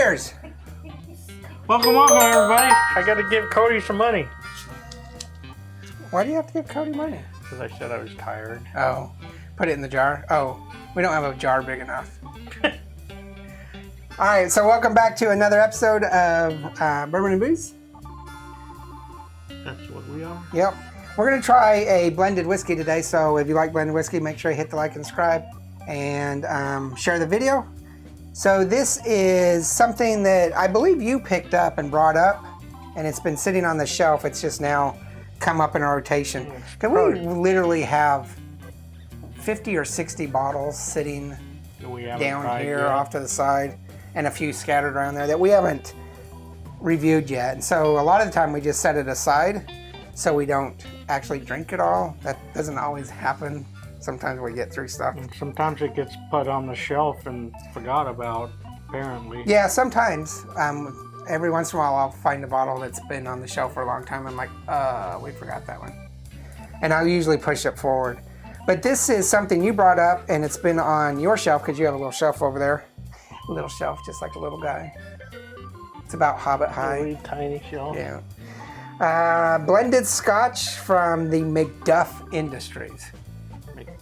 Cheers! Welcome, everybody. I got to give Cody some money. Why do you have to give Cody money? Because I said I was tired. Oh, put it in the jar? Oh, we don't have a jar big enough. All right, so welcome back to another episode of Bourbon and Booze. That's what we are? Yep. We're going to try a blended whiskey today, so if you like blended whiskey, make sure you hit the like and subscribe and share the video. So this is something that I believe you picked up and brought up, and it's been sitting on the shelf. It's just now come up in our rotation. Because we literally have 50 or 60 bottles sitting down here off to the side, and a few scattered around there that we haven't reviewed yet. And so a lot of the time we just set it aside so we don't actually drink it all. That doesn't always happen. Sometimes we get through stuff. And sometimes it gets put on the shelf and forgot about, apparently. Yeah, sometimes. Every once in a while I'll find a bottle that's been on the shelf for a long time. I'm like, we forgot that one. And I'll usually push it forward. But this is something you brought up, and it's been on your shelf because you have a little shelf over there. A little shelf, just like a little guy. It's about Hobbit high. Really tiny shelf. Yeah. Blended Scotch from the McDuff Industries.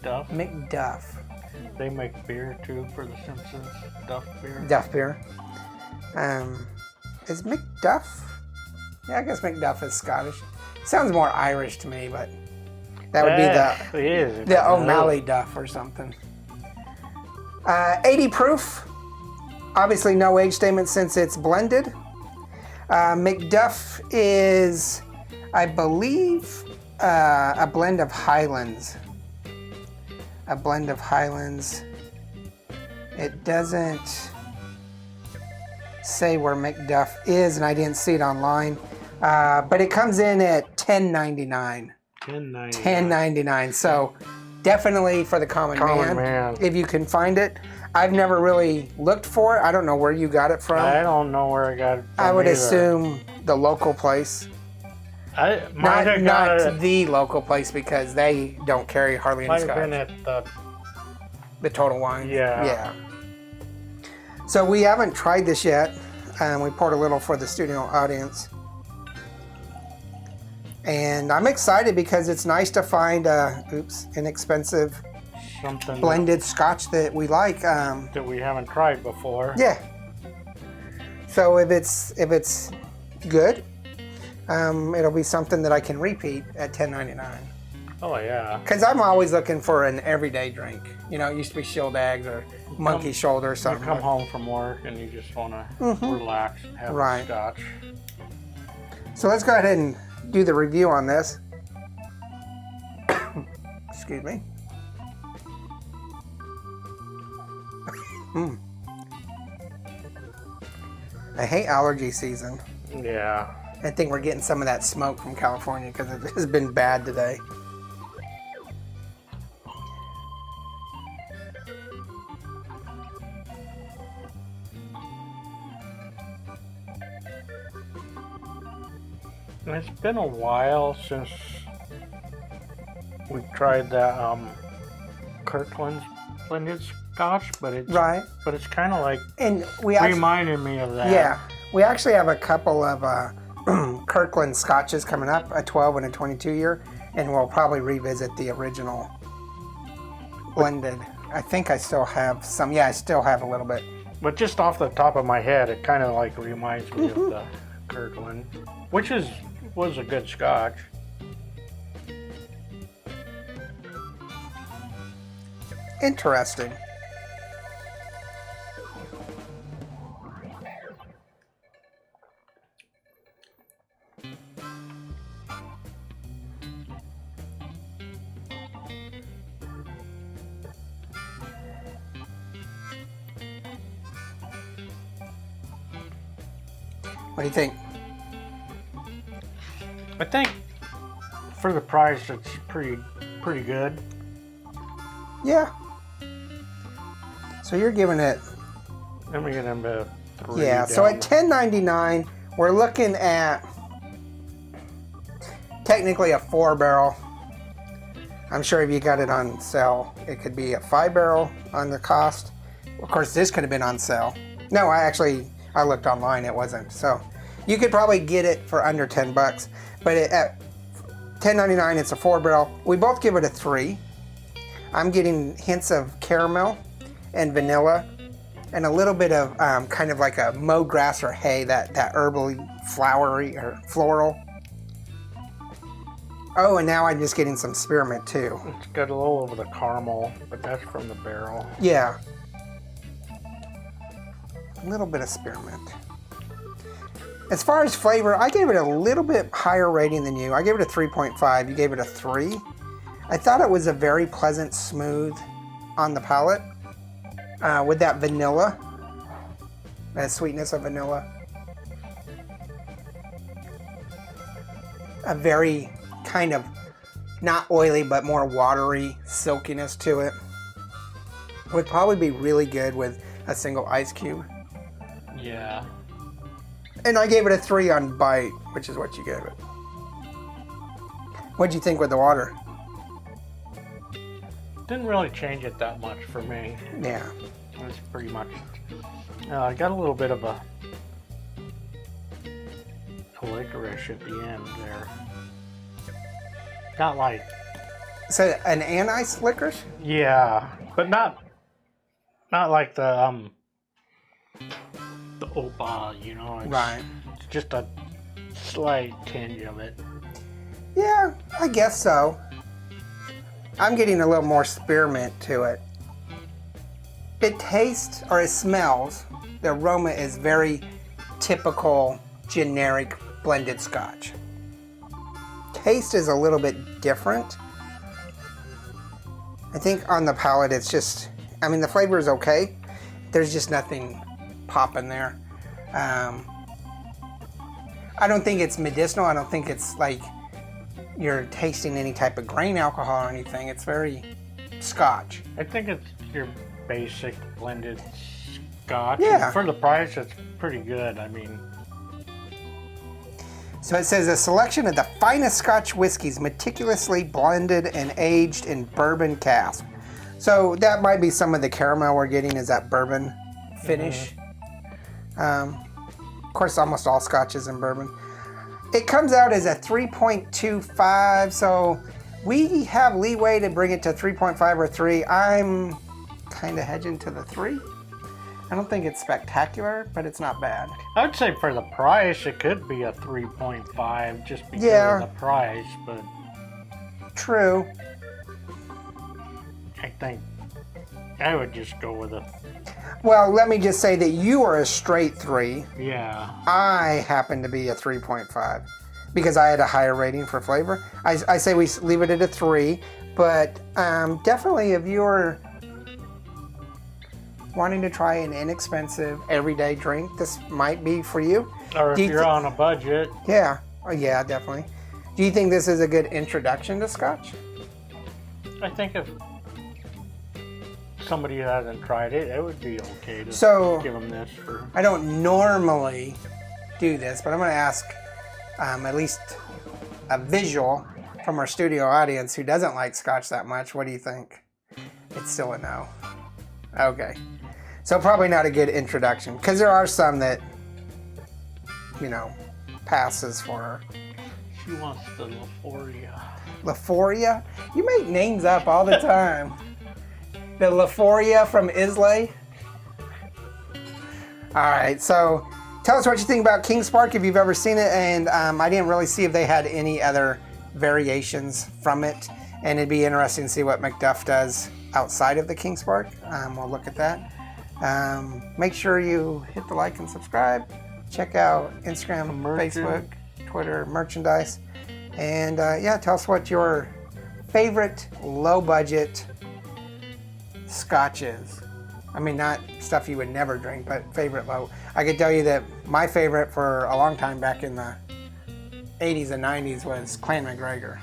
McDuff. They make beer too for the Simpsons. Duff beer. Duff beer. Is McDuff? Yeah, I guess McDuff is Scottish. Sounds more Irish to me, but that would be the O'Malley Duff or something. 80 proof. Obviously no age statement since it's blended. McDuff is, I believe, a blend of Highlands. A blend of Highlands. It doesn't say where McDuff is, and I didn't see it online. But it comes in at $10.99. $10.99. So definitely for the common man, if you can find it. I've never really looked for it. I don't know where you got it from. I don't know where I got it from. I would assume the local place. Not the local place, because they don't carry hardly any Scotch. Might have been at the Total Wine. Yeah. So we haven't tried this yet. We poured a little for the studio audience. And I'm excited because it's nice to find inexpensive blended Scotch that we like. That we haven't tried before. Yeah. So if it's good, it'll be something that I can repeat at $10.99. Oh yeah. Because I'm always looking for an everyday drink. You know, it used to be Shield Eggs or Monkey Shoulder or something. You come home from work and you just want to relax and have a Scotch. So let's go ahead and do the review on this. Excuse me. I hate allergy season. Yeah. I think we're getting some of that smoke from California because it has been bad today. It's been a while since we tried that Kirkland's blended Scotch, but it's kind of like reminded me of that. Yeah, we actually have a couple of Kirkland Scotches coming up, a 12 and a 22 year, and we'll probably revisit the original blended. I think I still have some. Yeah, I still have a little bit. But just off the top of my head, it kind of like reminds me of the Kirkland, which was a good Scotch. Interesting. What do you think? I think for the price, it's pretty good. Yeah. So you're giving it. I'm giving him a 3. Yeah. So at $10.99, we're looking at technically a 4-barrel. I'm sure if you got it on sale, it could be a 5-barrel on the cost. Of course, this could have been on sale. No, I looked online, it wasn't. So you could probably get it for under $10, but at $10.99, it's a 4-barrel. We both give it a 3. I'm getting hints of caramel and vanilla and a little bit of kind of like a mowed grass or hay, that herbally, flowery or floral. Oh, and now I'm just getting some spearmint too. It's got a little of the caramel, but that's from the barrel. Yeah. A little bit of spearmint. As far as flavor, I gave it a little bit higher rating than you. I gave it a 3.5. You gave it a 3. I thought it was a very pleasant, smooth on the palate with that vanilla, that sweetness of vanilla. A very kind of not oily, but more watery silkiness to it. Would probably be really good with a single ice cube. Yeah. And I gave it a 3 on bite, which is what you gave it. What'd you think with the water? Didn't really change it that much for me. Yeah. It was pretty much... I got a little bit of a licorice at the end there. Not like... So an anise licorice? Yeah, but not like the Opa, you know. Right. It's just a slight tinge of it. Yeah, I guess so. I'm getting a little more spearmint to it. It tastes, or it smells, the aroma is very typical, generic blended Scotch. Taste is a little bit different. I think on the palate it's just, I mean the flavor is okay. There's just nothing popping there. I don't think it's medicinal. I don't think it's like you're tasting any type of grain alcohol or anything. It's very Scotch. I think it's your basic blended Scotch. Yeah. And for the price, it's pretty good. I mean. So it says a selection of the finest Scotch whiskeys meticulously blended and aged in bourbon cask. So that might be some of the caramel we're getting, is that bourbon finish. Of course, almost all Scotch is in bourbon. It comes out as a 3.25, so we have leeway to bring it to 3.5 or 3. I'm kind of hedging to the 3. I don't think it's spectacular, but it's not bad. I would say for the price, it could be a 3.5 just because of the price, but... True. I think I would just go with a... Well, let me just say that you are a straight 3. Yeah. I happen to be a 3.5 because I had a higher rating for flavor. I say we leave it at a 3, but definitely if you're wanting to try an inexpensive everyday drink, this might be for you. Or if you're on a budget. Yeah. Oh, yeah, definitely. Do you think this is a good introduction to Scotch? I think if somebody who hasn't tried it, it would be okay to give them this for... I don't normally do this, but I'm going to ask at least a visual from our studio audience who doesn't like Scotch that much. What do you think? It's still a no. Okay. So probably not a good introduction, because there are some that, you know, passes for... She wants the Laforia. Laforia? You make names up all the time. The Laforia from Islay. All right, so tell us what you think about KingsPark if you've ever seen it, and I didn't really see if they had any other variations from it, and it'd be interesting to see what McDuff does outside of the KingsPark. We'll look at that. Make sure you hit the like and subscribe. Check out Instagram, Facebook, Twitter, merchandise, and yeah, tell us what your favorite low-budget Scotch is. I mean, not stuff you would never drink, but favorite low. I could tell you that my favorite for a long time back in the 80s and 90s was Clan McGregor.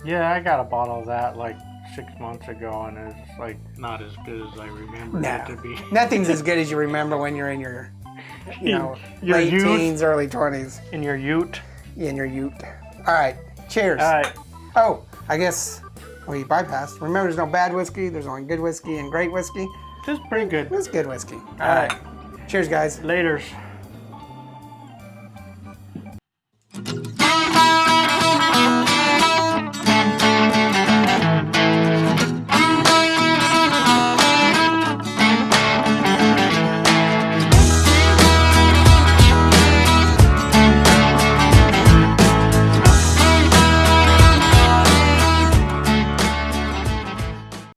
Yeah, I got a bottle of that like 6 months ago, and it's like not as good as I remember it to be. Nothing's as good as you remember when you're in your, you know, late youth, teens, early 20s. In your ute. In your ute. All right, cheers. All right. Oh, I guess we bypassed. Remember, there's no bad whiskey. There's only good whiskey and great whiskey. This is pretty good. This is good whiskey. All right. Cheers, guys. Laters.